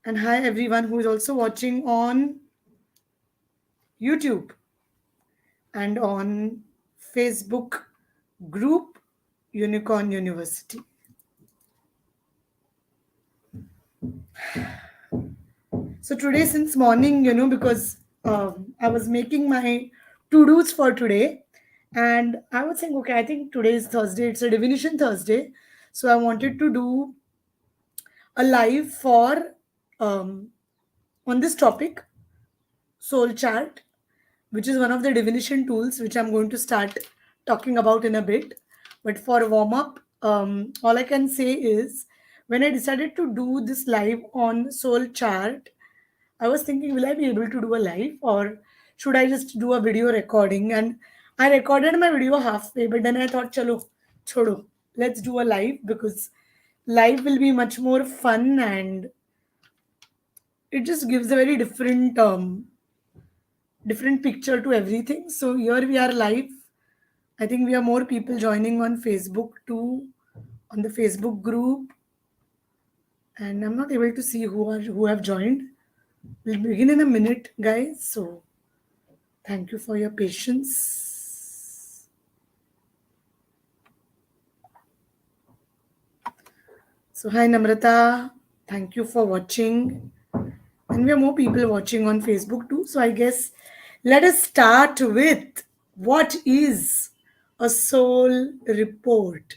And hi everyone who is also watching on YouTube and on Facebook group Unicorn University. So today since morning, because I was making my to-dos for today and I was saying, okay, I think today is Thursday, it's a Divination Thursday. So I wanted to do a live for um, on this topic, soul chart, which is one of the divination tools which I'm going to start talking about in a bit. But for warm up, all I can say is when I decided to do this live on soul chart, I was thinking, will I be able to do a live or should I just do a video recording? And I recorded my video halfway, but then I thought, chalo, chodo, let's do a live because live will be much more fun and it just gives a very different picture to everything. So here we are live. I think we have more people joining on Facebook too, on the Facebook group, and I'm not able to see who have joined. We'll begin in a minute, guys. So thank you for your patience. So hi Namrata, thank you for watching, and we have more people watching on Facebook too. So I guess let us start with what is a soul report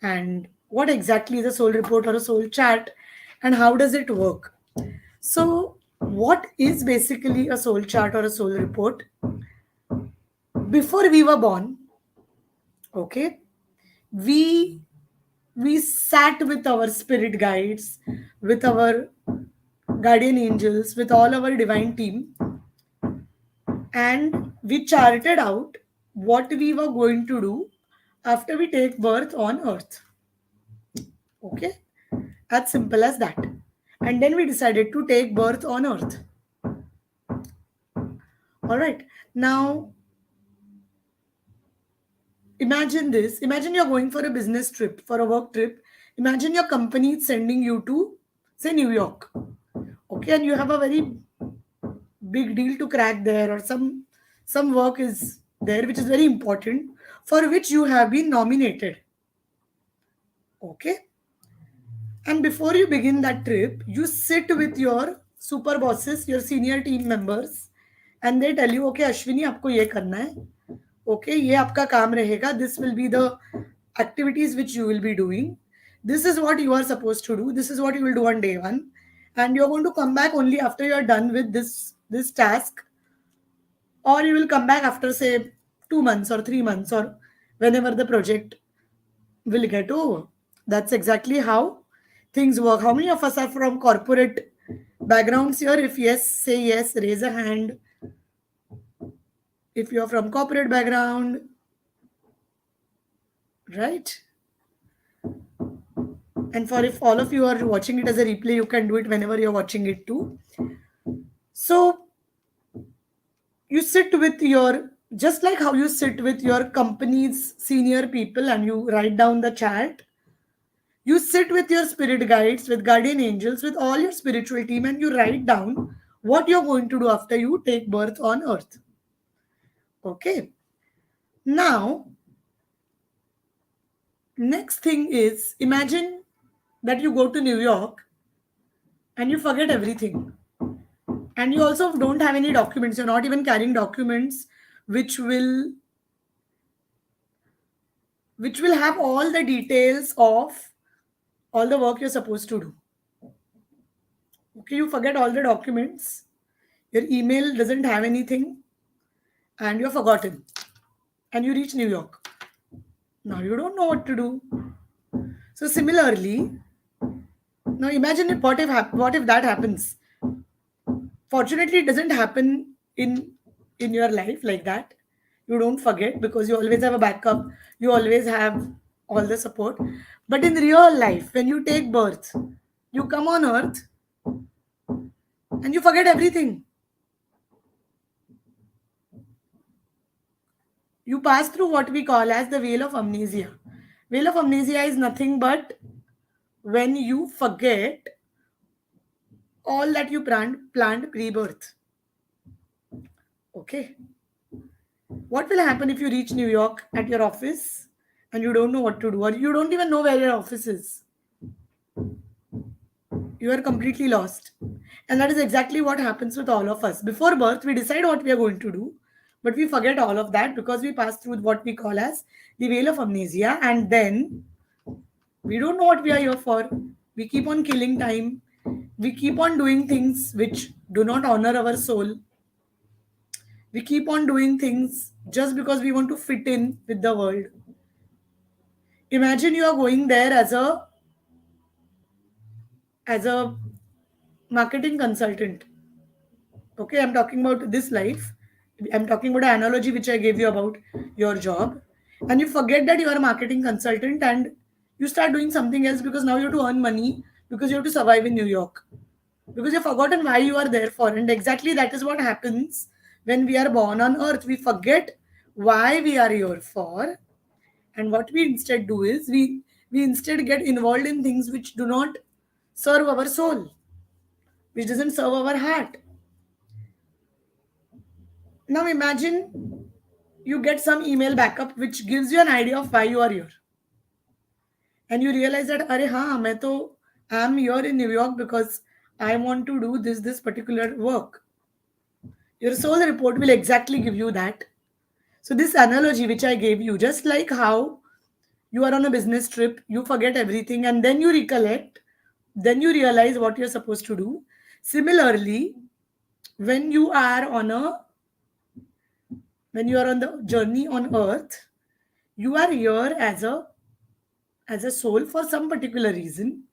and what exactly is a soul report or a soul chat and how does it work. So what is basically a soul chart or a soul report? Before we were born, okay, we we sat with our spirit guides, with our guardian angels, with all our divine team, and we charted out what we were going to do after we take birth on earth. Okay, as simple as that. And then we decided to take birth on earth. All right, now imagine this. Imagine you're going for a business trip, for a work trip. Imagine your company is sending you to, say, New York. Okay, and you have a very big deal to crack there, or some work is there which is very important, for which you have been nominated. Okay, and before you begin that trip, you sit with your super bosses, your senior team members, and they tell you, okay, Ashwini, आपको ये करना है. Okay, ये आपका काम रहेगा. This will be the activities which you will be doing. This is what you are supposed to do. This is what you will do on day one, and you're going to come back only after you are done with this task, or you will come back after say 2 months or 3 months or whenever the project will get over. That's exactly how things work. How many of us are from corporate backgrounds here? If yes, say yes, raise a hand. If you're from corporate background, right? And for if all of you are watching it as a replay, you can do it whenever you're watching it too. So you sit with your, just like how you sit with your company's senior people and you write down the chart, you sit with your spirit guides, with guardian angels, with all your spiritual team, and you write down what you're going to do after you take birth on earth. Okay. Now, next thing is imagine that you go to New York and you forget everything. And you also don't have any documents. You're not even carrying documents which will have all the details of all the work you're supposed to do. Okay, you forget all the documents. Your email doesn't have anything and you're forgotten. And you reach New York. Now you don't know what to do. So similarly, now imagine what if that happens. Fortunately, it doesn't happen in your life like that. You don't forget because you always have a backup. You always have all the support. But in real life, when you take birth, you come on earth and you forget everything. You pass through what we call as the Veil of Amnesia. Veil of Amnesia is nothing but when you forget all that you planned pre-birth. Okay. What will happen if you reach New York at your office and you don't know what to do, or you don't even know where your office is? You are completely lost. And that is exactly what happens with all of us. Before birth, we decide what we are going to do, but we forget all of that because we pass through what we call as the Veil of Amnesia, and then we don't know what we are here for. We keep on killing time. We keep on doing things which do not honor our soul. We keep on doing things just because we want to fit in with the world. Imagine you are going there as a marketing consultant. Okay, I'm talking about this life. I'm talking about an analogy which I gave you about your job. And you forget that you are a marketing consultant and you start doing something else because now you have to earn money because you have to survive in New York. Because you've forgotten why you are there for. And exactly that is what happens when we are born on earth. We forget why we are here for. And what we instead do is we instead get involved in things which do not serve our soul, which doesn't serve our heart. Now imagine you get some email backup which gives you an idea of why you are here. And you realize that, Are हाँ मैं तो I'm here in New York because I want to do this particular work. Your soul report will exactly give you that. So this analogy which I gave you, just like how you are on a business trip, you forget everything and then you recollect, then you realize what you're supposed to do. Similarly, when you are on a when you are on the journey on earth, you are here as a soul for some particular reason.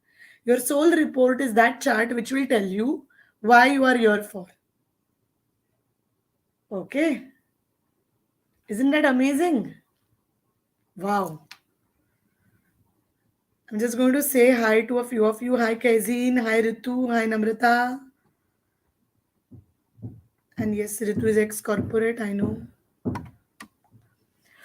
Your soul report is that chart which will tell you why you are here for. Okay, isn't that amazing? Wow. I'm just going to say hi to a few of you. Hi Kaizeen, hi Ritu, hi Namrata. And yes, Ritu is ex-corporate, I know.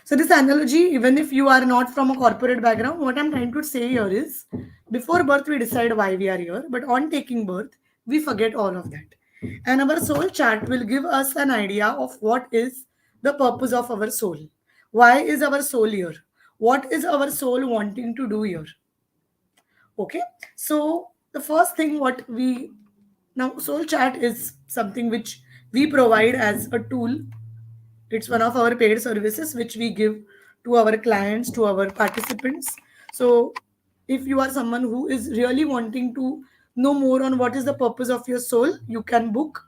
So this analogy, even if you are not from a corporate background, what I'm trying to say here is, before birth we decide why we are here, but on taking birth, we forget all of that. And our soul chart will give us an idea of what is the purpose of our soul. Why is our soul here? What is our soul wanting to do here? Okay. So the first thing what we now soul chat is something which we provide as a tool. It's one of our paid services which we give to our clients, to our participants. So if you are someone who is really wanting to know more on what is the purpose of your soul, you can book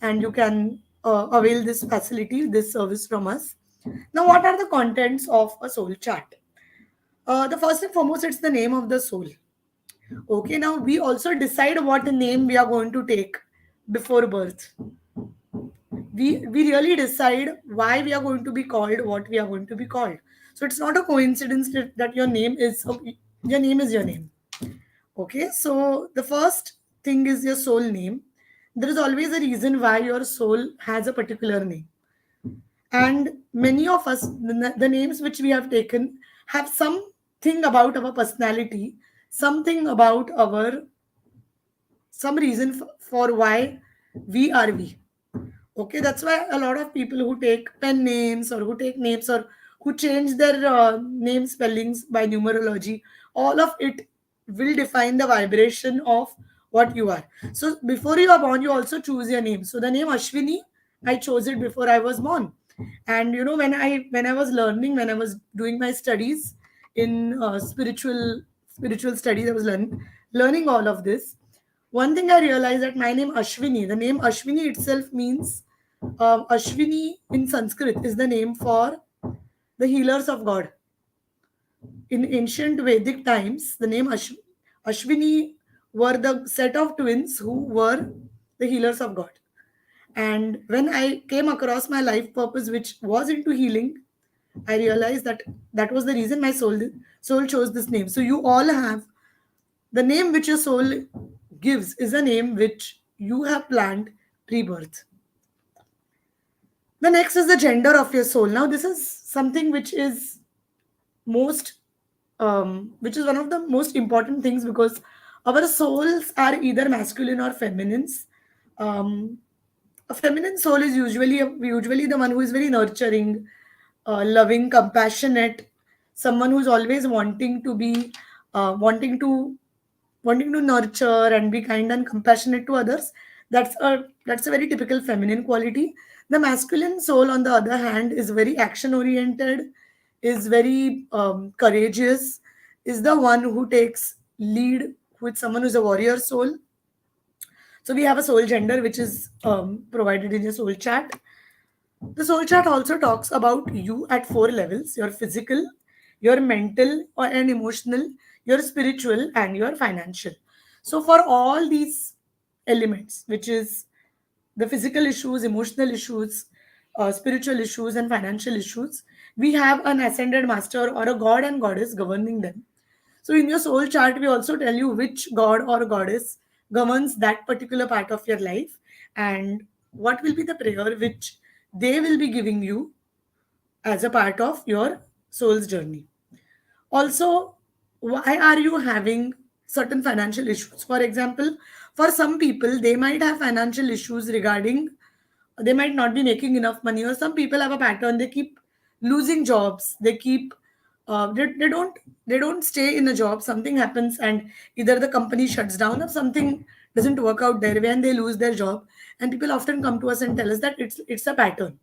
and you can avail this facility, this service from us. Now, what are the contents of a soul chart? The first and foremost, it's the name of the soul. Okay, now we also decide what name we are going to take before birth. We really decide why we are going to be called what we are going to be called. So it's not a coincidence that your name is your name. Okay, so the first thing is your soul name. There is always a reason why your soul has a particular name. And many of us, the names which we have taken, have something about our personality, something about our some reason for why we are we. Okay, that's why a lot of people who take pen names or who take names or who change their name spellings by numerology, all of it will define the vibration of what you are. So before you are born, you also choose your name. So the name Ashwini, I chose it before I was born. And when I was learning, when I was doing my studies in spiritual studies, I was learning all of this. One thing I realized that my name Ashwini, the name Ashwini itself means Ashwini in Sanskrit is the name for the healers of God. In ancient Vedic times, the name Ashwini were the set of twins who were the healers of God. And when I came across my life purpose, which was into healing, I realized that that was the reason my soul chose this name. So you all have the name which your soul gives is a name which you have planned pre-birth. The next is the gender of your soul. Now, this is something most, which is one of the most important things because Our souls are either masculine or feminines. Um, a feminine soul is usually the one who is very nurturing, loving, compassionate, someone who's always wanting to wanting to nurture and be kind and compassionate to others. That's a very typical feminine quality. The masculine soul, on the other hand, is very action oriented, is very courageous, is the one who takes lead, with someone who's a warrior soul. So we have a soul gender, which is provided in your soul chat. The soul chart also talks about you at four levels: your physical, your mental and emotional, your spiritual, and your financial. So, for all these elements, which is the physical issues, emotional issues, spiritual issues, and financial issues, we have an ascended master or a god and goddess governing them. So, in your soul chart, we also tell you which god or goddess governs that particular part of your life and what will be the prayer which they will be giving you as a part of your soul's journey. Also, why are you having certain financial issues? For example, for some people, they might have financial issues regarding they might not be making enough money, or some people have a pattern, they keep losing jobs, they keep they don't stay in a job, something happens and either the company shuts down or something doesn't work out their way and they lose their job, and people often come to us and tell us that it's a pattern.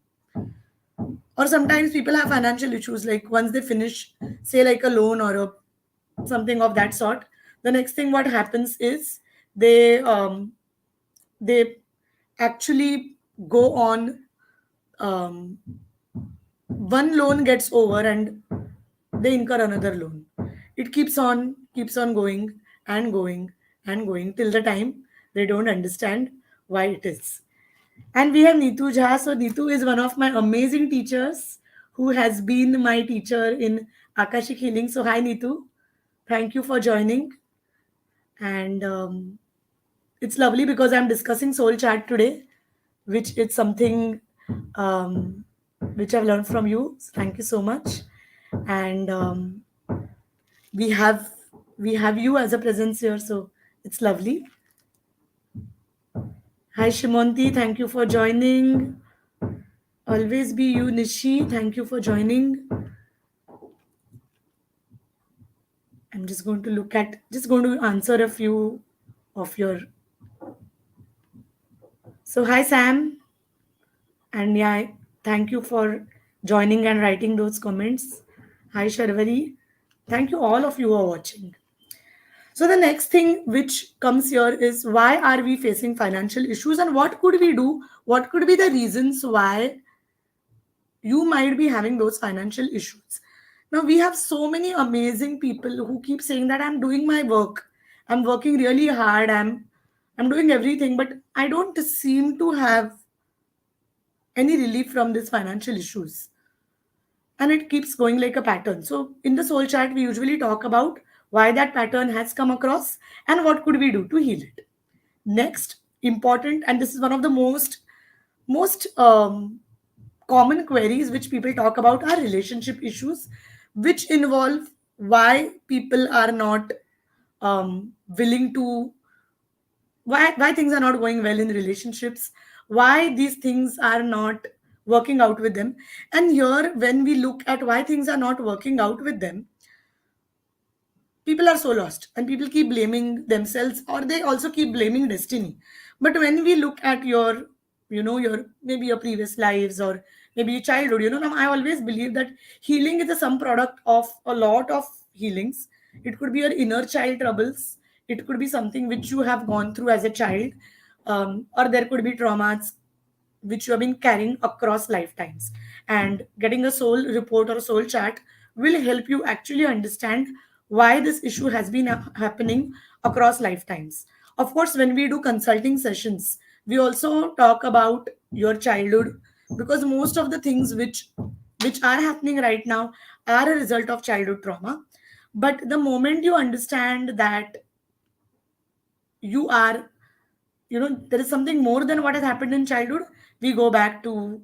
Or sometimes people have financial issues, like once they finish, say, like a loan or something of that sort, the next thing what happens is they they actually go on, um, one loan gets over and they incur another loan. It keeps on going and going and going till the time they don't understand why it is. And we have Neetu Jha. So Neetu is one of my amazing teachers who has been my teacher in Akashic Healing. So hi Neetu, thank you for joining. And it's lovely because I'm discussing soul chat today, which is something um, which I've learned from you. So thank you so much. And we have we have you as a presence here, so it's lovely. Hi Shimonti, thank you for joining. Always be you, Nishi. Thank you for joining. I'm just going to answer a few of your. So, hi, Sam. And yeah, thank you for joining and writing those comments. Hi, Sharvari. Thank you, all of you who are watching. So, the next thing which comes here is, why are we facing financial issues and what could we do? What could be the reasons why you might be having those financial issues? Now, we have so many amazing people who keep saying that I'm doing my work, I'm working really hard, I'm doing everything, but I don't seem to have any relief from these financial issues, and it keeps going like a pattern. So in the soul chat we usually talk about why that pattern has come across and what could we do to heal it. Next, important, and this is one of the most common queries which people talk about, are relationship issues, which involve why people are not willing to, why things are not going well in relationships, why these things are not working out with them. And here, when we look at why things are not working out with them, people are so lost and people keep blaming themselves, or they also keep blaming destiny. But when we look at your, your maybe your previous lives or maybe your childhood, now I always believe that healing is a sum product of a lot of healings. It could be your inner child troubles, it could be something which you have gone through as a child, or there could be traumas which you have been carrying across lifetimes. And getting a soul report or soul chart will help you actually understand why this issue has been happening across lifetimes. Of course, when we do consulting sessions, we also talk about your childhood, because most of the things which are happening right now are a result of childhood trauma. But the moment you understand that you are, there is something more than what has happened in childhood, we go back to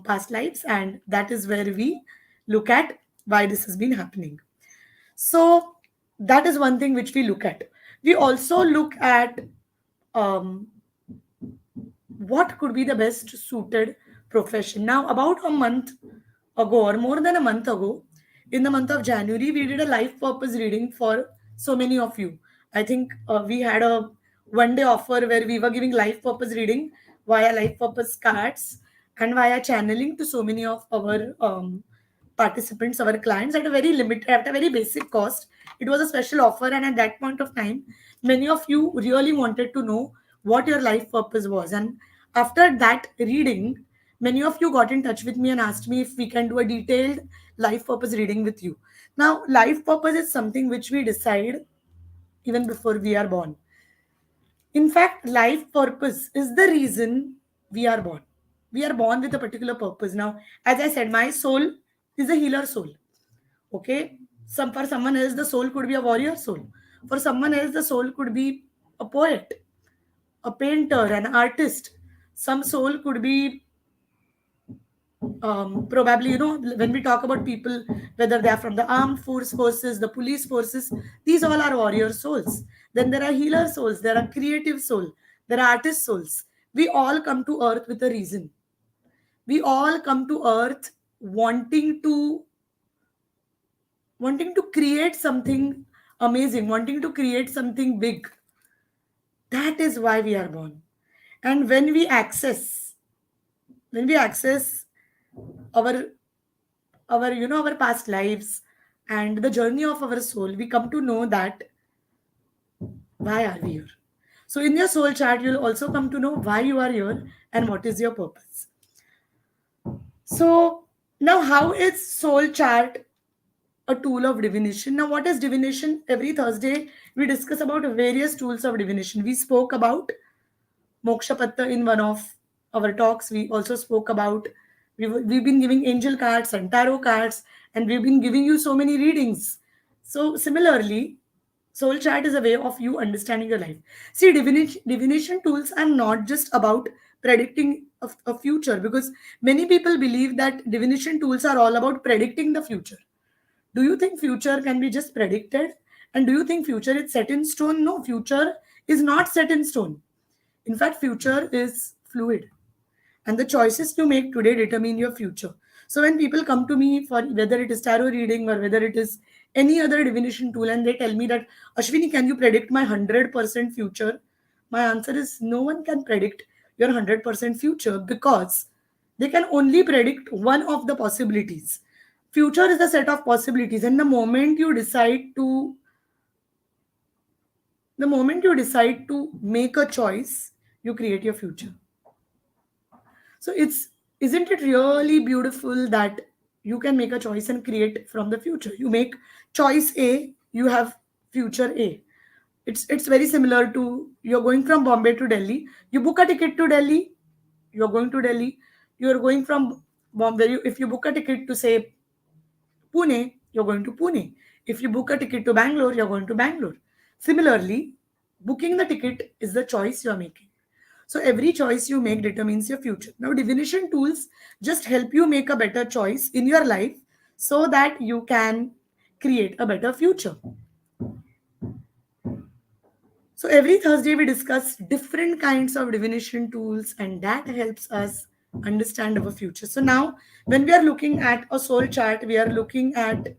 past lives, and that is where we look at why this has been happening. So that is one thing which we look at. We also look at um, what could be the best suited profession. Now, about a month ago, or more than a month ago, in the month of January, we did a life purpose reading for so many of you. I think we had a 1 day offer where we were giving life purpose reading via life purpose cards and via channeling to so many of our participants, our clients, at a very limited, at a very basic cost. It was a special offer, and at that point of time, many of you really wanted to know what your life purpose was. And after that reading, many of you got in touch with me and asked me if we can do a detailed life purpose reading with you. Now, life purpose is something which we decide even before we are born. In fact, life purpose is the reason we are born. We are born with a particular purpose. Now, as I said, my soul is a healer soul. Okay, some for someone else the soul could be a warrior soul. For someone else the soul could be a poet, a painter, an artist. Some soul could be probably, when we talk about people, whether they are from the armed forces, the police forces, these all are warrior souls. Then there are healer souls, there are creative soul, there are artist souls. We all come to earth with a reason. We all come to earth wanting to wanting to create something amazing, wanting to create something big. That is why we are born. And when we access our our past lives and the journey of our soul, we come to know that why are we here. So in your soul chart, you'll also come to know why you are here and what is your purpose. So now, how is soul chart a tool of divination? Now, what is divination? Every Thursday we discuss about various tools of divination. We spoke about Moksha Patta in one of our talks. We also spoke about, we've been giving angel cards and tarot cards, and we've been giving you so many readings. So, similarly, soul chart is a way of you understanding your life. See, divination tools are not just about predicting a future, because many people believe that divination tools are all about predicting the future. Do you think future can be just predicted? And do you think future is set in stone? No, future is not set in stone. In fact, future is fluid, and the choices you make today determine your future. So when people come to me for whether it is tarot reading or whether it is any other divination tool, and they tell me that, Ashwini, can you predict my 100% future? My answer is no one can predict your 100% future, because they can only predict one of the possibilities. Future is a set of possibilities, and the moment you decide to make a choice, you create your future. So isn't it really beautiful that you can make a choice and create from the future? You make choice A, you have future A. It's very similar to, you're going from Bombay to Delhi. You book a ticket to Delhi, you're going to Delhi. You're going from Bombay. If you book a ticket to say Pune, you're going to Pune. If you book a ticket to Bangalore, you're going to Bangalore. Similarly, booking the ticket is the choice you're making. So every choice you make determines your future. Now, divination tools just help you make a better choice in your life so that you can create a better future. So every Thursday we discuss different kinds of divination tools, and that helps us understand our future. So now, when we are looking at a soul chart, we are looking at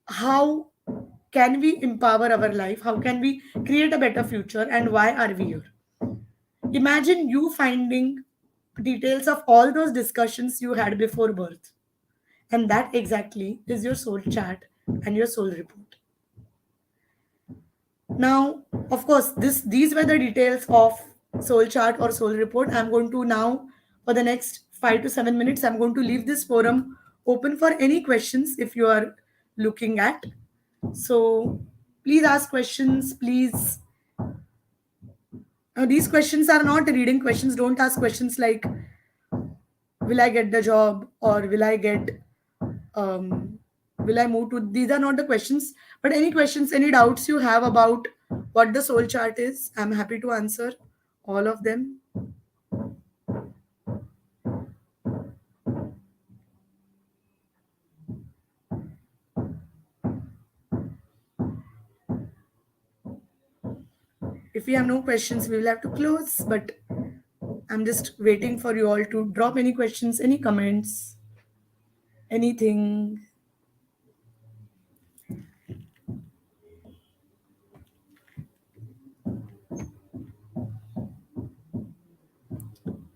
how can we empower our life, how can we create a better future, and why are we here. Imagine you finding details of all those discussions you had before birth. And that exactly is your soul chart and your soul report. Now, of course, these were the details of soul chart or soul report. I'm going to now, for the next 5 to 7 minutes, I'm going to leave this forum open for any questions if you are looking at. So please ask questions. Please, these questions are not reading questions. Don't ask questions like, will I get the job, or um, will I move to, these are not the questions. But any questions, any doubts you have about what the soul chart is, I'm happy to answer all of them. If we have no questions, we will have to close. But I'm just waiting for you all to drop any questions, any comments, anything.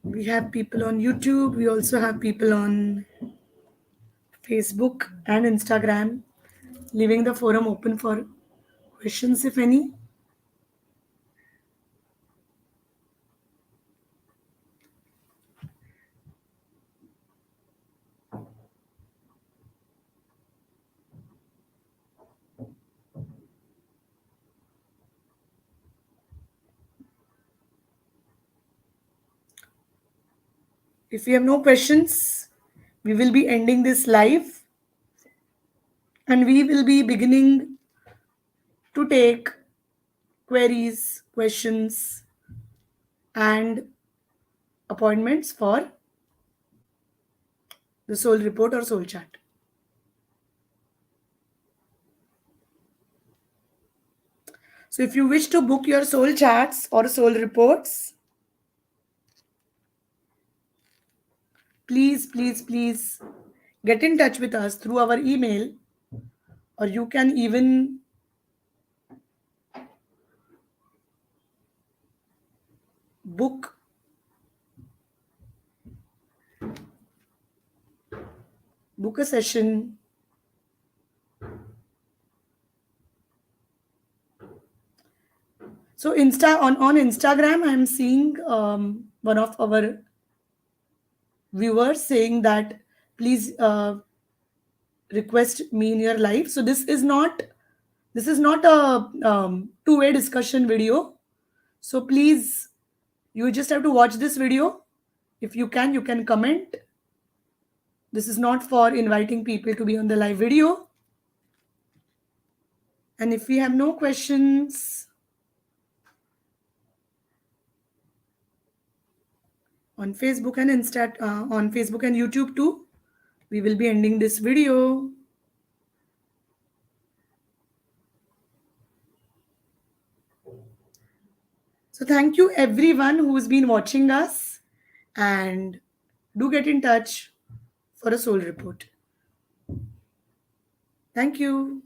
We have people on YouTube. We also have people on Facebook and Instagram, leaving the forum open for questions, if any. If we have no questions, we will be ending this live and we will be beginning to take queries, questions, and appointments for the soul report or soul chat. So if you wish to book your soul chats or soul reports, please get in touch with us through our email, or you can even book a session. So on Instagram, I'm seeing one of our viewers saying that please request me in your life. So this is not a two-way discussion video. So please, you just have to watch this video. If you can comment. This is not for inviting people to be on the live video. And if we have no questions on Facebook and on Facebook and YouTube too, we will be ending this video. So thank you everyone who's been watching us, and do get in touch for a soul report. Thank you.